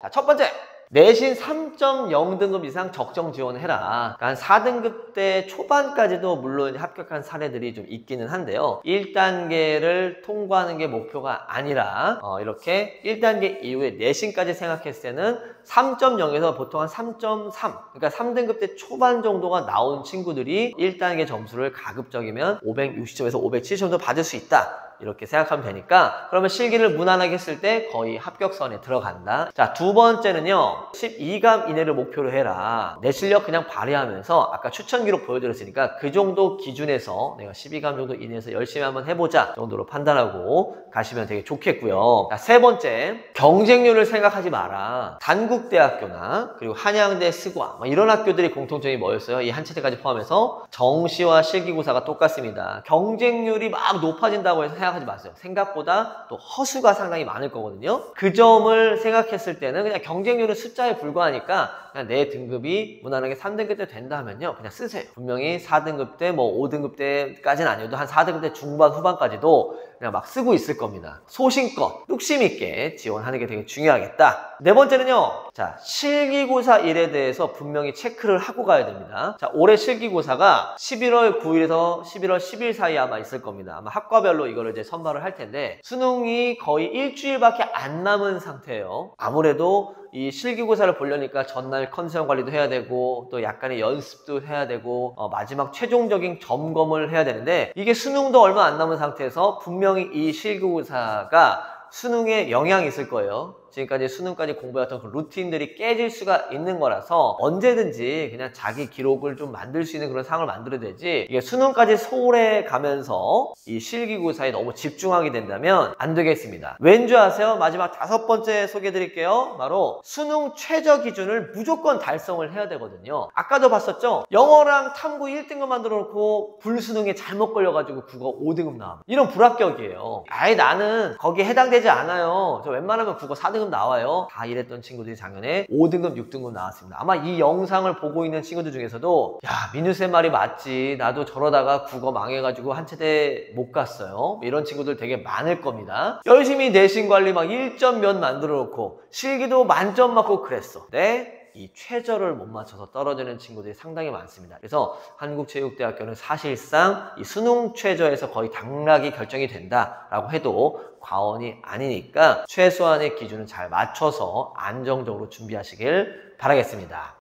자, 첫 번째, 내신 3.0등급 이상 적정 지원해라. 그러니까 한 4등급 대 초반까지도 물론 합격한 사례들이 좀 있기는 한데요. 1단계를 통과하는 게 목표가 아니라 이렇게 1단계 이후에 내신까지 생각했을 때는 3.0에서 보통 한 3.3, 그러니까 3등급 대 초반 정도가 나온 친구들이 1단계 점수를 가급적이면 560점에서 570점도 받을 수 있다. 이렇게 생각하면 되니까, 그러면 실기를 무난하게 했을 때 거의 합격선에 들어간다. 자, 두 번째는요, 12감 이내를 목표로 해라. 내 실력 그냥 발휘하면서 아까 추천 기록 보여드렸으니까 그 정도 기준에서 내가 12감 정도 이내에서 열심히 한번 해보자 정도로 판단하고 가시면 되게 좋겠고요. 자, 세 번째, 경쟁률을 생각하지 마라. 단국대학교나 그리고 한양대, 스과 이런 학교들이 공통점이 뭐였어요? 이 한체대까지 포함해서 정시와 실기고사가 똑같습니다. 경쟁률이 막 높아진다고 해서 생각하지 마세요. 생각보다 또 허수가 상당히 많을 거거든요. 그 점을 생각했을 때는 그냥 경쟁률은 숫자에 불과하니까 그냥 내 등급이 무난하게 3등급 때 된다 하면요, 그냥 쓰세요. 분명히 4등급 때 5등급 때까지는 아니어도 한 4등급 때 중반 후반까지도 그냥 막 쓰고 있을 겁니다. 소신껏 뚝심 있게 지원하는 게 되게 중요하겠다. 네 번째는요, 자, 실기고사 일에 대해서 분명히 체크를 하고 가야 됩니다. 자, 올해 실기고사가 11월 9일에서 11월 10일 사이에 아마 있을 겁니다. 아마 학과별로 이거를 이제 선발을 할 텐데, 수능이 거의 일주일밖에 안 남은 상태예요. 아무래도 이 실기고사를 보려니까 전날 컨디션 관리도 해야 되고 또 약간의 연습도 해야 되고 마지막 최종적인 점검을 해야 되는데, 이게 수능도 얼마 안 남은 상태에서 분명히 이 실기고사가 수능에 영향이 있을 거예요. 지금까지 수능까지 공부했던 그 루틴들이 깨질 수가 있는 거라서 언제든지 그냥 자기 기록을 좀 만들 수 있는 그런 상황을 만들어야 되지, 이게 수능까지 소홀해 가면서 이 실기고사에 너무 집중하게 된다면 안 되겠습니다. 왠지 아세요? 마지막 5번째 소개해 드릴게요. 바로 수능 최저 기준을 무조건 달성을 해야 되거든요. 아까도 봤었죠? 영어랑 탐구 1등급 만들어 놓고 불수능에 잘못 걸려가지고 국어 5등급 나와. 이런 불합격이에요. 아예 나는 거기에 해당되지 않아요. 저 웬만하면 국어 4등급 나와요. 다 이랬던 친구들이 작년에 5등급, 6등급 나왔습니다. 아마 이 영상을 보고 있는 친구들 중에서도 야, 민우쌤 말이 맞지, 나도 저러다가 국어 망해가지고 한체대 못 갔어요, 이런 친구들 되게 많을 겁니다. 열심히 내신 관리 막 1점 몇 만들어 놓고 실기도 만점 맞고 그랬어. 네? 이 최저를 못 맞춰서 떨어지는 친구들이 상당히 많습니다. 그래서 한국체육대학교는 사실상 이 수능 최저에서 거의 당락이 결정이 된다라고 해도 과언이 아니니까 최소한의 기준을 잘 맞춰서 안정적으로 준비하시길 바라겠습니다.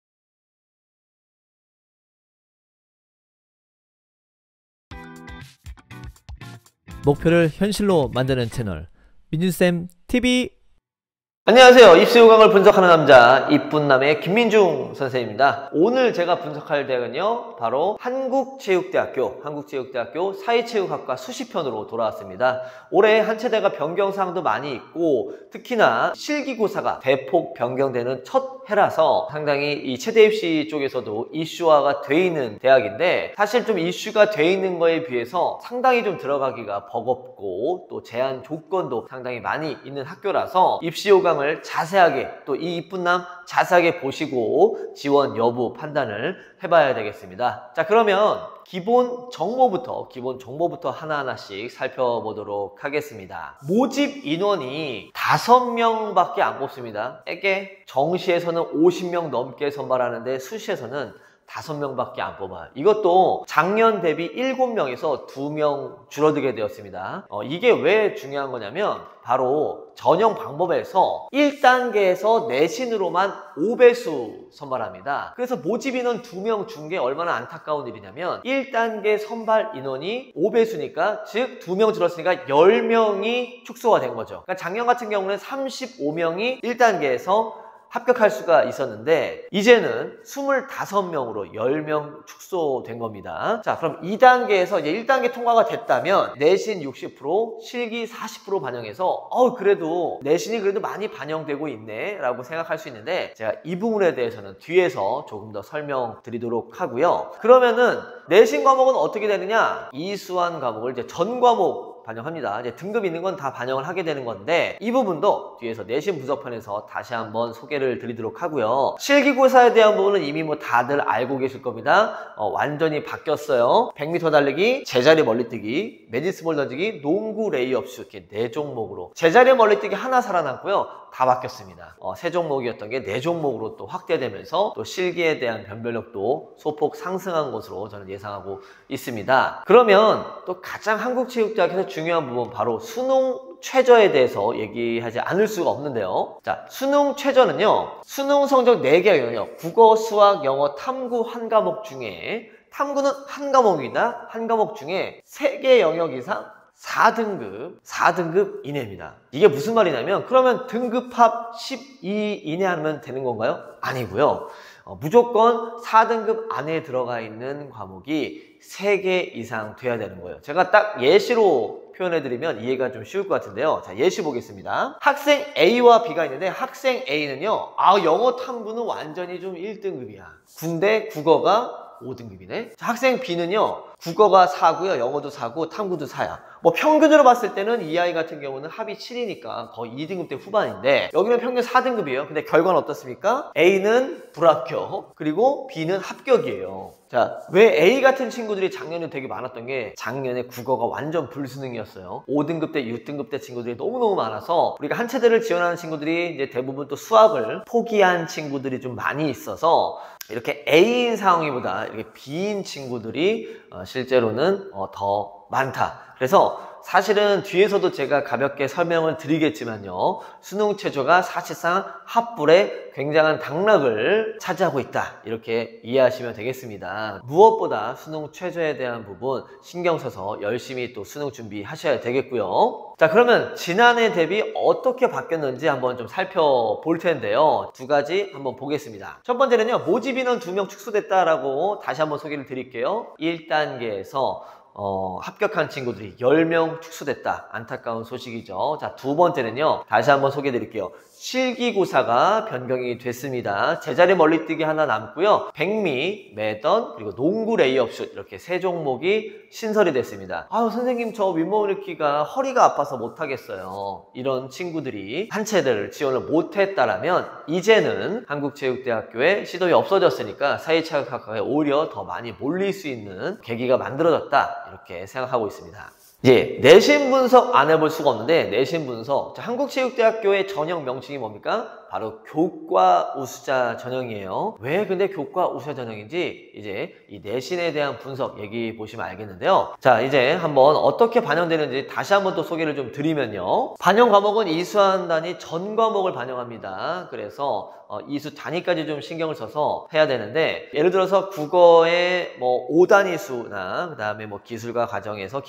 목표를 현실로 만드는 채널 민준쌤 TV. 안녕하세요. 입시 요강을 분석하는 남자 이쁜남의 김민중 선생님입니다. 오늘 제가 분석할 대학은요, 바로 한국체육대학교 사회체육학과 수시편으로 돌아왔습니다. 올해 한체대가 변경사항도 많이 있고 특히나 실기고사가 대폭 변경되는 첫 해라서 상당히 이 체대 입시 쪽에서도 이슈화가 돼 있는 대학인데, 사실 좀 이슈가 돼 있는 거에 비해서 상당히 좀 들어가기가 버겁고 또 제한 조건도 상당히 많이 있는 학교라서 입시 요강 을 자세하게, 또 이 이쁜남 자세하게 보시고 지원 여부 판단을 해봐야 되겠습니다. 자, 그러면 기본 정보부터 하나하나씩 살펴보도록 하겠습니다. 모집 인원이 5명밖에 안 뽑습니다. 에게 정시에서는 50명 넘게 선발하는데 수시에서는 5명밖에 안 뽑아요. 이것도 작년 대비 7명에서 2명 줄어들게 되었습니다. 이게 왜 중요한 거냐면 바로 전형 방법에서 1단계에서 내신으로만 5배수 선발합니다. 그래서 모집 인원 2명 준 게 얼마나 안타까운 일이냐면 1단계 선발 인원이 5배수니까 즉 2명 줄었으니까 10명이 축소가 된 거죠. 그러니까 작년 같은 경우는 35명이 1단계에서 합격할 수가 있었는데 이제는 25명으로 10명 축소된 겁니다. 자, 그럼 2단계에서 이제 1단계 통과가 됐다면 내신 60%, 실기 40% 반영해서 그래도 내신이 그래도 많이 반영되고 있네 라고 생각할 수 있는데, 제가 이 부분에 대해서는 뒤에서 조금 더 설명드리도록 하고요. 그러면은 내신 과목은 어떻게 되느냐? 이수한 과목을 이제 전 과목 반영합니다. 이제 등급 있는 건 다 반영을 하게 되는 건데 이 부분도 뒤에서 내신 분석편에서 다시 한번 소개를 드리도록 하고요. 실기고사에 대한 부분은 이미 뭐 다들 알고 계실 겁니다. 완전히 바뀌었어요. 100m 달리기, 제자리 멀리뛰기, 매디스볼 던지기, 농구 레이업슛, 이렇게 4종목으로 제자리 멀리뛰기 하나 살아남고요. 다 바뀌었습니다. 세 종목이었던 게 4종목으로 또 확대되면서 또 실기에 대한 변별력도 소폭 상승한 것으로 저는 예상하고 있습니다. 그러면 또 가장 한국체육대학에서 중요한 부분 바로 수능 최저에 대해서 얘기하지 않을 수가 없는데요. 자, 수능 최저는요, 수능 성적 4개 영역, 국어, 수학, 영어, 탐구 한 과목 중에, 탐구는 한 과목이다. 한 과목 중에 3개 영역 이상 4등급 이내입니다. 이게 무슨 말이냐면, 그러면 등급합 12 이내 하면 되는 건가요? 아니고요. 무조건 4등급 안에 들어가 있는 과목이 3개 이상 돼야 되는 거예요. 제가 딱 예시로 표현해드리면 이해가 좀 쉬울 것 같은데요. 자, 예시 보겠습니다. 학생 A와 B가 있는데 학생 A는요, 영어 탐구는 완전히 좀 1등급이야. 근데 국어가 5등급이네. 학생 B는요, 국어가 4고요, 영어도 4고, 탐구도 4야. 뭐 평균으로 봤을 때는 이 아이 같은 경우는 합이 7이니까 거의 2등급대 후반인데, 여기는 평균 4등급이에요. 근데 결과는 어떻습니까? A는 불합격, 그리고 B는 합격이에요. 자, 왜 A 같은 친구들이 작년에 되게 많았던 게, 작년에 국어가 완전 불수능이었어요. 5등급 대 6등급 대 친구들이 너무너무 많아서 우리가 한 체대를 지원하는 친구들이 이제 대부분 또 수학을 포기한 친구들이 좀 많이 있어서 이렇게 A인 상황보다 이렇게 B인 친구들이 실제로는 더 많다. 그래서 사실은 뒤에서도 제가 가볍게 설명을 드리겠지만요, 수능 최저가 사실상 합불에 굉장한 당락을 차지하고 있다, 이렇게 이해하시면 되겠습니다. 무엇보다 수능 최저에 대한 부분 신경 써서 열심히 또 수능 준비하셔야 되겠고요. 자, 그러면 지난해 대비 어떻게 바뀌었는지 한번 좀 살펴볼 텐데요. 2가지 한번 보겠습니다. 첫 번째는요, 모집 인원 2명 축소됐다라고 다시 한번 소개를 드릴게요. 1단계에서 합격한 친구들이 10명 축소됐다. 안타까운 소식이죠. 자, 2번째는요, 다시 한번 소개해 드릴게요. 실기고사가 변경이 됐습니다. 제자리 멀리뛰기 하나 남고요. 백미, 매던, 그리고 농구 레이업슛, 이렇게 3종목이 신설이 됐습니다. 선생님, 저 윗몸 일으키기가 허리가 아파서 못하겠어요. 이런 친구들이 한 체대를 지원을 못했다라면 이제는 한국체육대학교에 시도이 없어졌으니까 사회체육학과에 오히려 더 많이 몰릴 수 있는 계기가 만들어졌다, 이렇게 생각하고 있습니다. 이제 내신 분석 안 해볼 수가 없는데, 내신 분석, 한국체육대학교의 전형 명칭이 뭡니까? 바로 교과 우수자 전형이에요. 왜 근데 교과 우수자 전형인지 이제 이 내신에 대한 분석 얘기 보시면 알겠는데요. 자, 이제 한번 어떻게 반영되는지 다시 한번 또 소개를 좀 드리면요, 반영 과목은 이수 단위 전 과목을 반영합니다. 그래서 이수 단위까지 좀 신경을 써서 해야 되는데, 예를 들어서 국어의 뭐 5단위수나 그 다음에 뭐 기술과 과정에서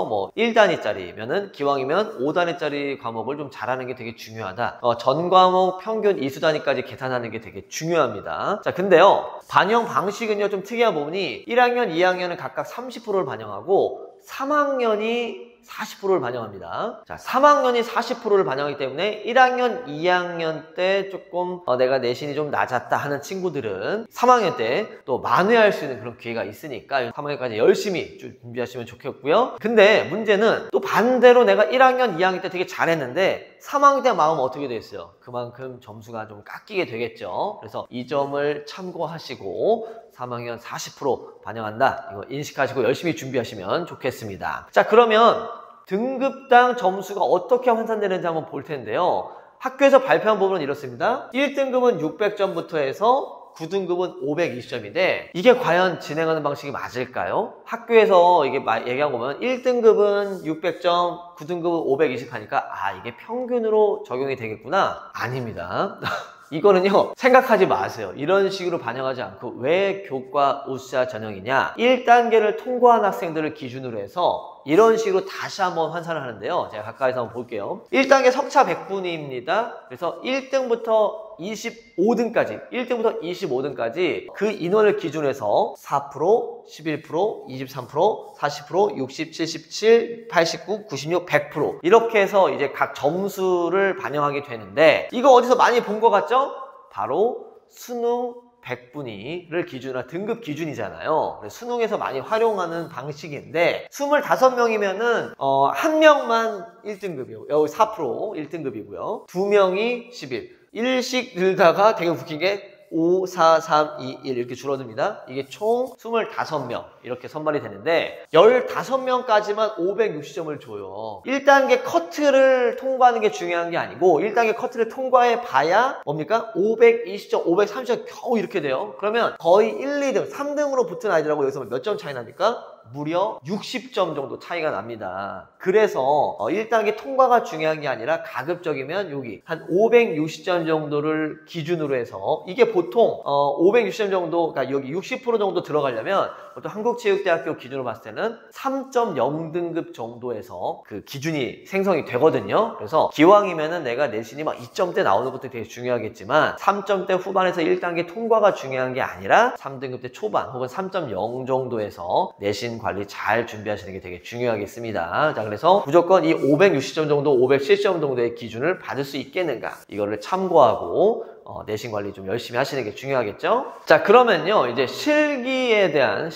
뭐 1단위짜리면은 기왕이면 5단위짜리 과목을 좀 잘하는 게 되게 중요하다. 전 과목 평균 이수 단위까지 계산하는 게 되게 중요합니다. 자, 근데요, 반영 방식은요 좀 특이한 부분이 1학년, 2학년은 각각 30%를 반영하고 3학년이 40%를 반영합니다. 자, 3학년이 40%를 반영하기 때문에 1학년, 2학년 때 조금 내가 내신이 좀 낮았다 하는 친구들은 3학년 때 또 만회할 수 있는 그런 기회가 있으니까 3학년까지 열심히 준비하시면 좋겠고요. 근데 문제는 또 반대로 내가 1학년, 2학년 때 되게 잘했는데 3학년 때 마음은 어떻게 됐어요? 그만큼 점수가 좀 깎이게 되겠죠. 그래서 이 점을 참고하시고 3학년 40% 반영한다, 이거 인식하시고 열심히 준비하시면 좋겠습니다. 자, 그러면 등급당 점수가 어떻게 환산되는지 한번 볼 텐데요. 학교에서 발표한 부분은 이렇습니다. 1등급은 600점부터 해서 9등급은 520점인데 이게 과연 진행하는 방식이 맞을까요? 학교에서 이게 얘기한 거 보면 1등급은 600점, 9등급은 520 하니까 이게 평균으로 적용이 되겠구나. 아닙니다. 이거는요, 생각하지 마세요. 이런 식으로 반영하지 않고 왜 교과 우수자 전형이냐, 1단계를 통과한 학생들을 기준으로 해서 이런 식으로 다시 한번 환산을 하는데요, 제가 가까이서 한번 볼게요. 1단계 석차 100분위입니다. 그래서 1등부터 25등까지 그 인원을 기준으로 해서 4%, 11%, 23%, 40%, 60, 77, 89, 96, 100% 이렇게 해서 이제 각 점수를 반영하게 되는데, 이거 어디서 많이 본 것 같죠? 바로 수능 100분위를 기준으로 등급 기준이잖아요. 수능에서 많이 활용하는 방식인데, 25명이면은 1명만 1등급이고 여기 4% 1등급이고요. 2명이 11. 일씩 늘다가 되게 웃긴 게 5, 4, 3, 2, 1 이렇게 줄어듭니다. 이게 총 25명 이렇게 선발이 되는데 15명까지만 560점을 줘요. 1단계 커트를 통과하는 게 중요한 게 아니고 1단계 커트를 통과해 봐야 뭡니까? 520점, 530점 겨우 이렇게 돼요. 그러면 거의 1, 2등, 3등으로 붙은 아이들하고 여기서 몇 점 차이 납니까? 무려 60점 정도 차이가 납니다. 그래서 1단계 통과가 중요한 게 아니라 가급적이면 여기 한 560점 정도를 기준으로 해서 이게 보통 560점 정도, 그러니까 여기 60% 정도 들어가려면 보통 한국체육대학교 기준으로 봤을 때는 3.0등급 정도에서 그 기준이 생성이 되거든요. 그래서 기왕이면은 내가 내신이 막 2점대 나오는 것도 되게 중요하겠지만 3점대 후반에서 1단계 통과가 중요한 게 아니라 3등급대 초반 혹은 3.0 정도에서 내신 관리 잘 준비하시는 게 되게 중요하겠습니다. 자, 그래서 무조건 이 560점 정도, 570점 정도의 기준을 받을 수 있겠는가 이거를 참고하고 내신 관리 좀 열심히 하시는 게 중요하겠죠? 자, 그러면요 이제 실기에 대한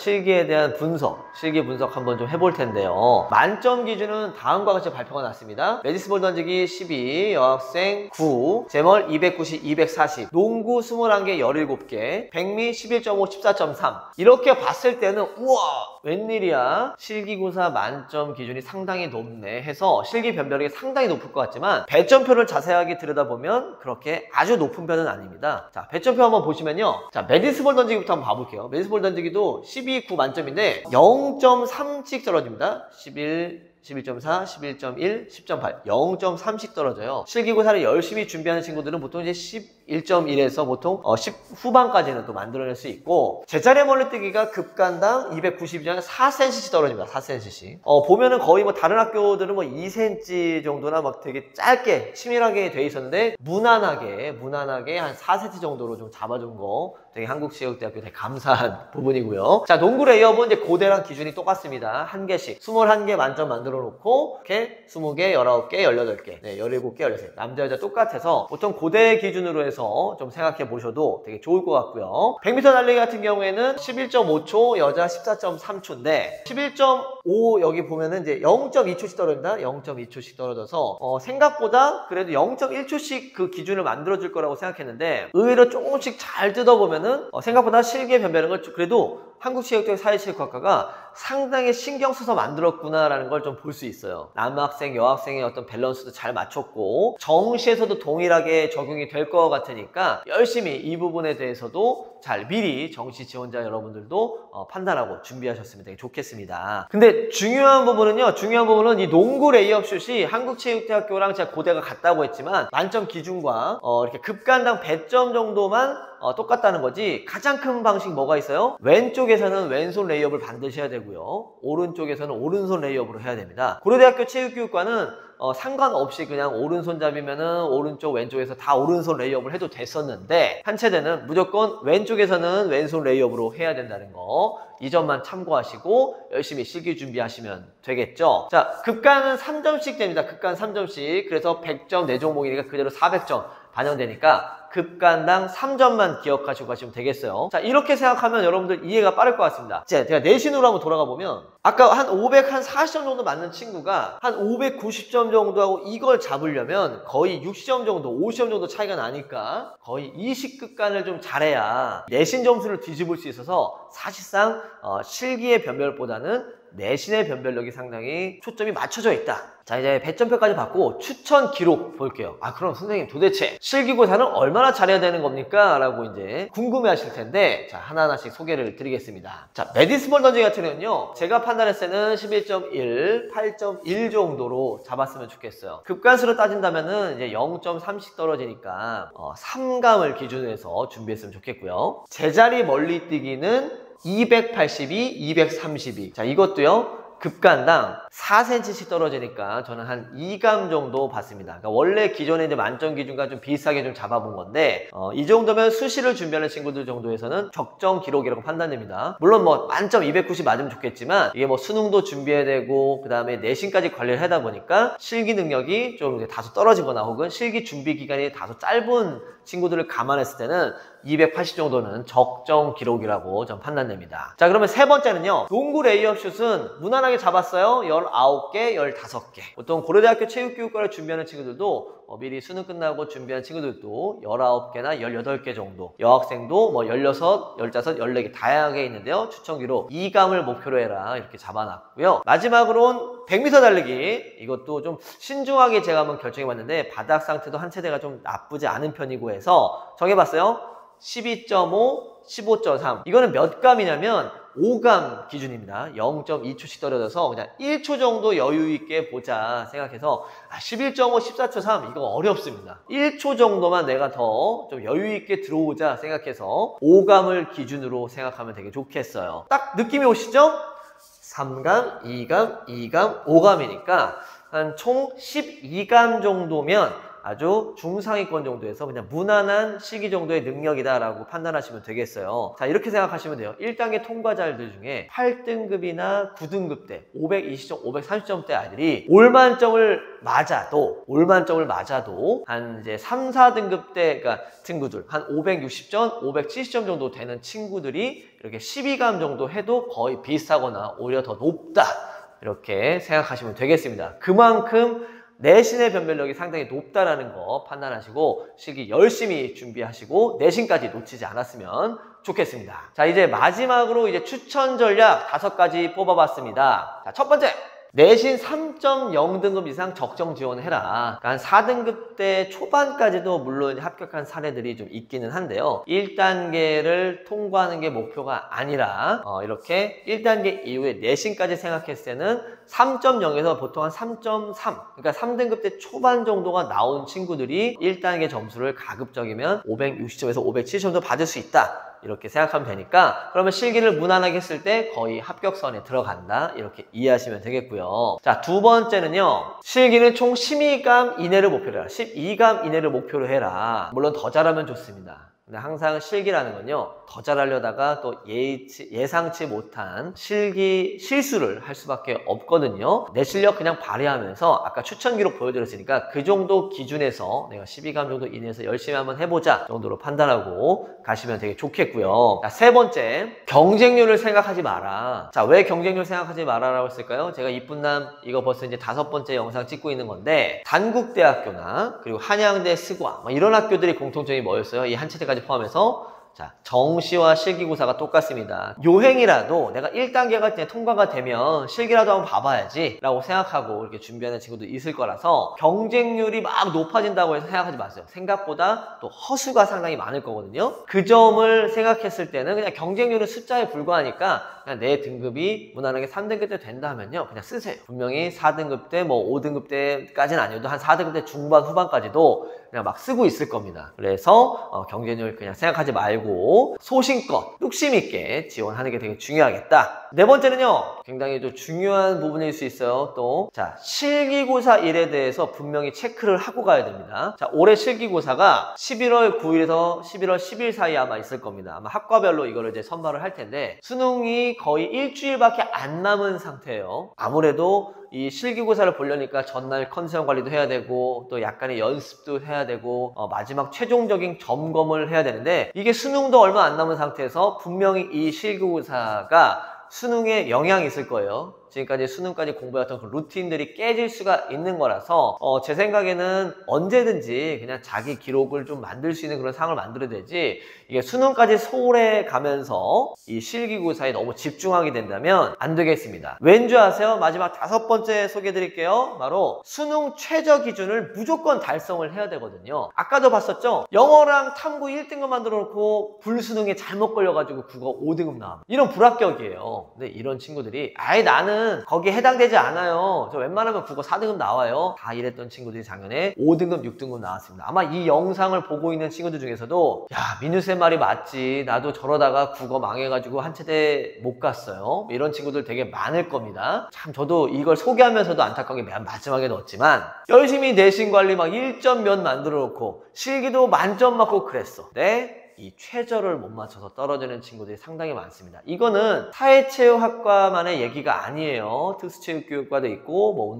분석, 실기 분석 한번 좀 해볼 텐데요. 만점 기준은 다음과 같이 발표가 났습니다. 메디스볼 던지기 12, 여학생 9, 제멀 290, 240, 농구 21개, 17개, 백미 11.5, 14.3 이렇게 봤을 때는 우와 웬일이야, 실기고사 만점 기준이 상당히 높네 해서 실기 변별력이 상당히 높을 것 같지만 배점표를 자세하게 들여다보면 그렇게 아주 높은 편은 아닙니다. 자, 배점표 한번 보시면요. 자, 메디스볼 던지기부터 한번 봐볼게요. 메디스볼 던지기도 12, 9 만점인데 0.3씩 떨어집니다. 11, 11.4, 11.1, 10.8, 0.3씩 떨어져요. 실기고사를 열심히 준비하는 친구들은 보통 이제 11.1에서 보통 10 후반까지는 또 만들어낼 수 있고, 제자리 멀리뛰기가 급간당 292점에 4cm씩 떨어집니다. 4cm씩. 보면은 거의 뭐 다른 학교들은 뭐 2cm 정도나 막 되게 짧게 치밀하게 돼 있었는데 무난하게 한 4cm 정도로 좀 잡아준 거 되게 한국체육대학교 되게 감사한 부분이고요. 자, 농구 레이업은 이제 고대랑 기준이 똑같습니다. 한 개씩 21개 만점 만들어 놓고 이렇게 20개, 19개, 18개, 네, 17개, 13개 남자 여자 똑같아서 보통 고대 기준으로 해서 좀 생각해 보셔도 되게 좋을 것 같고요. 100m 달리기 같은 경우에는 11.5초, 여자 14.3초인데 11.5 여기 보면은 이제 0.2초씩 떨어집니다. 0.2초씩 떨어져서 생각보다 그래도 0.1초씩 그 기준을 만들어 줄 거라고 생각했는데 의외로 조금씩 잘 뜯어보면은 생각보다 실기의 변별력을 그래도 한국체육대학 사회체육학과가 상당히 신경 써서 만들었구나라는 걸 좀 볼 수 있어요. 남학생, 여학생의 어떤 밸런스도 잘 맞췄고 정시에서도 동일하게 적용이 될 것 같으니까 열심히 이 부분에 대해서도 잘 미리 정시 지원자 여러분들도 판단하고 준비하셨으면 되게 좋겠습니다. 근데 중요한 부분은 이 농구 레이업 슛이 한국체육대학교랑 제가 고대가 같다고 했지만 만점 기준과 이렇게 급간당 배점 정도만 똑같다는 거지 가장 큰 방식 뭐가 있어요? 왼쪽에서는 왼손 레이업을 반드시 해야 되고요. 오른쪽에서는 오른손 레이업으로 해야 됩니다. 고려대학교 체육교육과는 상관없이 그냥 오른손잡이면은 오른쪽 왼쪽에서 다 오른손 레이업을 해도 됐었는데 한체대는 무조건 왼쪽에서는 왼손 레이업으로 해야 된다는 거, 이 점만 참고하시고 열심히 실기 준비하시면 되겠죠. 자, 급간은 3점씩 됩니다. 급간 3점씩. 그래서 100점 4종목이니까 그대로 400점 반영되니까 급간당 3점만 기억하시고 가시면 되겠어요. 자, 이렇게 생각하면 여러분들 이해가 빠를 것 같습니다. 제가 내신으로 한번 돌아가 보면 아까 한 40점 정도 맞는 친구가 한 590점 정도 하고 이걸 잡으려면 거의 60점 정도, 50점 정도 차이가 나니까 거의 20급간을 좀 잘해야 내신 점수를 뒤집을 수 있어서 사실상 실기의 변별보다는 내신의 변별력이 상당히 초점이 맞춰져 있다. 자, 이제 배점표까지 받고 추천 기록 볼게요. 그럼 선생님 도대체 실기고사는 얼마나 잘해야 되는 겁니까? 라고 이제 궁금해 하실 텐데, 자, 하나하나씩 소개를 드리겠습니다. 자, 메디스볼 던지기 같은 경우는요, 제가 판단했을 때는 11.1, 8.1 정도로 잡았으면 좋겠어요. 급간수로 따진다면은 이제 0.3씩 떨어지니까 3감을 기준으로 해서 준비했으면 좋겠고요. 제자리 멀리뛰기는 282, 232. 자, 이것도요, 급간당 4cm씩 떨어지니까 저는 한 2감 정도 봤습니다. 그러니까 원래 기존에 이제 만점 기준과 좀 비슷하게 좀 잡아본 건데, 이 정도면 수시를 준비하는 친구들 정도에서는 적정 기록이라고 판단됩니다. 물론 뭐 만점 290 맞으면 좋겠지만, 이게 뭐 수능도 준비해야 되고, 그 다음에 내신까지 관리를 하다 보니까 실기 능력이 좀 다소 떨어지거나 혹은 실기 준비 기간이 다소 짧은 친구들을 감안했을 때는 280 정도는 적정 기록이라고 좀 판단됩니다. 자, 그러면 세 번째는요, 농구 레이업 슛은 무난하게 단순하게 잡았어요. 19개, 15개. 보통 고려대학교 체육교육과를 준비하는 친구들도 미리 수능 끝나고 준비하는 친구들도 19개나 18개 정도, 여학생도 뭐 16, 15, 14개 다양하게 있는데요. 추천기로 2감을 목표로 해라 이렇게 잡아놨고요. 마지막으로는 100m 달리기. 이것도 좀 신중하게 제가 한번 결정해봤는데 바닥 상태도 한 체대가 좀 나쁘지 않은 편이고 해서 정해봤어요. 12.5, 15.3. 이거는 몇 감이냐면 5감 기준입니다. 0.2초씩 떨어져서 그냥 1초 정도 여유 있게 보자 생각해서 11.5, 14.3 이거 어렵습니다. 1초 정도만 내가 더 좀 여유 있게 들어오자 생각해서 5감을 기준으로 생각하면 되게 좋겠어요. 딱 느낌이 오시죠? 3감, 2감, 2감, 5감이니까 한 총 12감 정도면 아주 중상위권 정도에서 그냥 무난한 시기 정도의 능력이다라고 판단하시면 되겠어요. 자, 이렇게 생각하시면 돼요. 1단계 통과자들 중에 8등급이나 9등급대, 520점, 530점대 아이들이 올만점을 맞아도 한 이제 3, 4등급대 그러니까 친구들 한 560점, 570점 정도 되는 친구들이 이렇게 12감 정도 해도 거의 비슷하거나 오히려 더 높다. 이렇게 생각하시면 되겠습니다. 그만큼 내신의 변별력이 상당히 높다라는 거 판단하시고 실기 열심히 준비하시고 내신까지 놓치지 않았으면 좋겠습니다. 자, 이제 마지막으로 이제 추천 전략 5가지 뽑아봤습니다. 자, 첫 번째. 내신 3.0등급 이상 적정 지원해라. 그러니까 한 4등급대 초반까지도 물론 합격한 사례들이 좀 있기는 한데요. 1단계를 통과하는 게 목표가 아니라 이렇게 1단계 이후에 내신까지 생각했을 때는 3.0에서 보통 한 3.3 그러니까 3등급대 초반 정도가 나온 친구들이 1단계 점수를 가급적이면 560점에서 570점도 받을 수 있다. 이렇게 생각하면 되니까 그러면 실기를 무난하게 했을 때 거의 합격선에 들어간다 이렇게 이해하시면 되겠고요. 자, 두 번째는요. 실기는 총 12감 이내를 목표로 해라. 12감 이내를 목표로 해라. 물론 더 잘하면 좋습니다. 근데 항상 실기라는 건요. 더 잘하려다가 또 예상치 못한 실기 실수를 할 수밖에 없거든요. 내 실력 그냥 발휘하면서 아까 추천기록 보여드렸으니까 그 정도 기준에서 내가 12감 정도 이내에서 열심히 한번 해보자 정도로 판단하고 가시면 되게 좋겠고요. 자, 세 번째, 경쟁률을 생각하지 마라. 자, 왜 경쟁률 생각하지 마라라고 했을까요? 제가 이쁜남 이거 벌써 이제 5번째 영상 찍고 있는 건데 단국대학교나 그리고 한양대, 스과 이런 학교들이 공통점이 뭐였어요? 이 한 체대까지 포함해서 자, 정시와 실기고사가 똑같습니다. 요행이라도 내가 1단계가 그냥 통과가 되면 실기라도 한번 봐봐야지 라고 생각하고 이렇게 준비하는 친구도 있을 거라서 경쟁률이 막 높아진다고 해서 생각하지 마세요. 생각보다 또 허수가 상당히 많을 거거든요. 그 점을 생각했을 때는 그냥 경쟁률은 숫자에 불과하니까 그냥 내 등급이 무난하게 3등급 때 된다면요 그냥 쓰세요. 분명히 4등급 때 뭐 5등급 때까지는 아니어도 한 4등급 때 중반 후반까지도 그냥 막 쓰고 있을 겁니다. 그래서 경쟁률 그냥 생각하지 말고 소신껏 뚝심 있게 지원하는 게 되게 중요하겠다. 네 번째는요. 굉장히 또 중요한 부분일 수 있어요. 또 자, 실기고사 일에 대해서 분명히 체크를 하고 가야 됩니다. 자, 올해 실기고사가 11월 9일에서 11월 10일 사이에 아마 있을 겁니다. 아마 학과별로 이거를 이제 선발을 할 텐데 수능이 거의 일주일밖에 안 남은 상태예요. 아무래도 이 실기고사를 보려니까 전날 컨디션 관리도 해야 되고 또 약간의 연습도 해야 되고 마지막 최종적인 점검을 해야 되는데 이게 수능도 얼마 안 남은 상태에서 분명히 이 실기고사가 수능에 영향이 있을 거예요. 지금까지 수능까지 공부했던 그 루틴들이 깨질 수가 있는 거라서 제 생각에는 언제든지 그냥 자기 기록을 좀 만들 수 있는 그런 상황을 만들어야 되지 이게 수능까지 소홀해 가면서 이 실기고사에 너무 집중하게 된다면 안 되겠습니다. 왠지 아세요? 마지막 5번째 소개해 드릴게요. 바로 수능 최저 기준을 무조건 달성을 해야 되거든요. 아까도 봤었죠? 영어랑 탐구 1등급 만들어 놓고 불수능에 잘못 걸려가지고 국어 5등급 나와. 이런 불합격이에요. 근데 이런 친구들이 아예 나는 거기에 해당되지 않아요. 저 웬만하면 국어 4등급 나와요. 다 이랬던 친구들이 작년에 5등급, 6등급 나왔습니다. 아마 이 영상을 보고 있는 친구들 중에서도 야, 민우쌤 말이 맞지. 나도 저러다가 국어 망해가지고 한 체대 못 갔어요. 이런 친구들 되게 많을 겁니다. 참 저도 이걸 소개하면서도 안타깝게 맨 마지막에 넣었지만 열심히 내신 관리 막 1점 몇 만들어 놓고 실기도 만점 맞고 그랬어. 네? 이 최저를 못 맞춰서 떨어지는 친구들이 상당히 많습니다. 이거는 사회체육학과만의 얘기가 아니에요. 특수체육교육과도 있고 뭐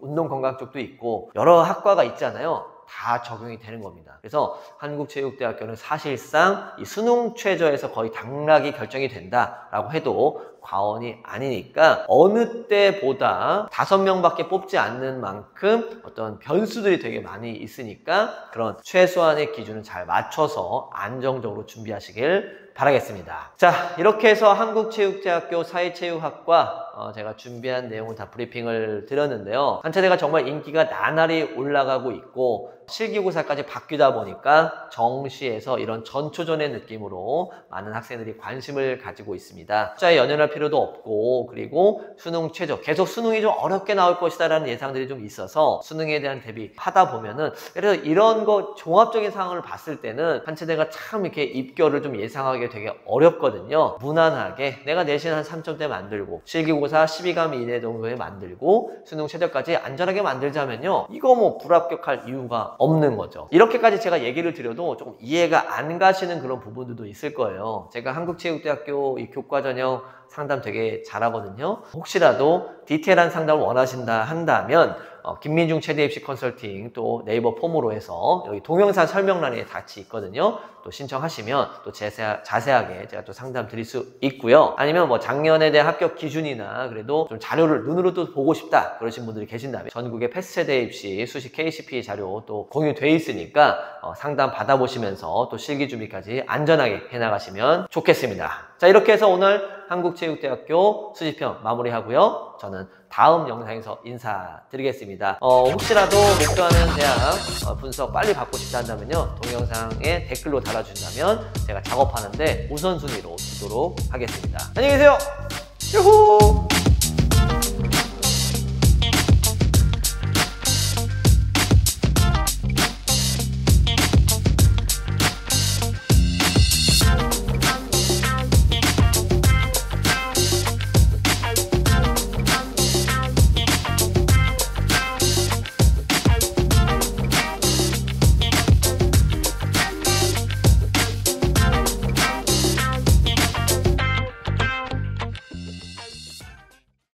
운동 건강 쪽도 있고 여러 학과가 있잖아요. 다 적용이 되는 겁니다. 그래서 한국체육대학교는 사실상 이 수능 최저에서 거의 당락이 결정이 된다라고 해도 과언이 아니니까 어느 때보다 5명밖에 뽑지 않는 만큼 어떤 변수들이 되게 많이 있으니까 그런 최소한의 기준을 잘 맞춰서 안정적으로 준비하시길 바라겠습니다. 자, 이렇게 해서 한국체육대학교 사회체육학과 제가 준비한 내용을 다 브리핑을 드렸는데요. 한체대가 정말 인기가 나날이 올라가고 있고 실기고사까지 바뀌다 보니까 정시에서 이런 전초전의 느낌으로 많은 학생들이 관심을 가지고 있습니다. 숫자에 연연할 필요도 없고 그리고 수능 최저 계속 수능이 좀 어렵게 나올 것이다 라는 예상들이 좀 있어서 수능에 대한 대비하다 보면은 그래서 이런 거 종합적인 상황을 봤을 때는 한체대가 참 이렇게 입결을 좀 예상하기 되게 어렵거든요. 무난하게 내가 내신 한 3점대 만들고 실기고사 12감 이내 정도에 만들고 수능 최저까지 안전하게 만들자면요, 이거 뭐 불합격할 이유가 없는 거죠. 이렇게까지 제가 얘기를 드려도 조금 이해가 안 가시는 그런 부분들도 있을 거예요. 제가 한국체육대학교 이 교과전형 상담 되게 잘하거든요. 혹시라도 디테일한 상담을 원하신다 한다면 김민중 최대입시 컨설팅 또 네이버 폼으로 해서 여기 동영상 설명란에 같이 있거든요. 또 신청하시면 또 자세하게 제가 또 상담 드릴 수 있고요. 아니면 뭐 작년에 대한 합격 기준이나 그래도 좀 자료를 눈으로 또 보고 싶다 그러신 분들이 계신다면 전국의 패스트세대 입시 수시 KCP 자료 또 공유돼 있으니까 상담 받아보시면서 또 실기 준비까지 안전하게 해나가시면 좋겠습니다. 자, 이렇게 해서 오늘 한국체육대학교 수시편 마무리하고요. 저는 다음 영상에서 인사드리겠습니다. 혹시라도 목표하는 대학 분석 빨리 받고 싶다 한다면요, 동영상에 댓글로 달아준다면 제가 작업하는데 우선순위로 두도록 하겠습니다. 안녕히 계세요. 유후!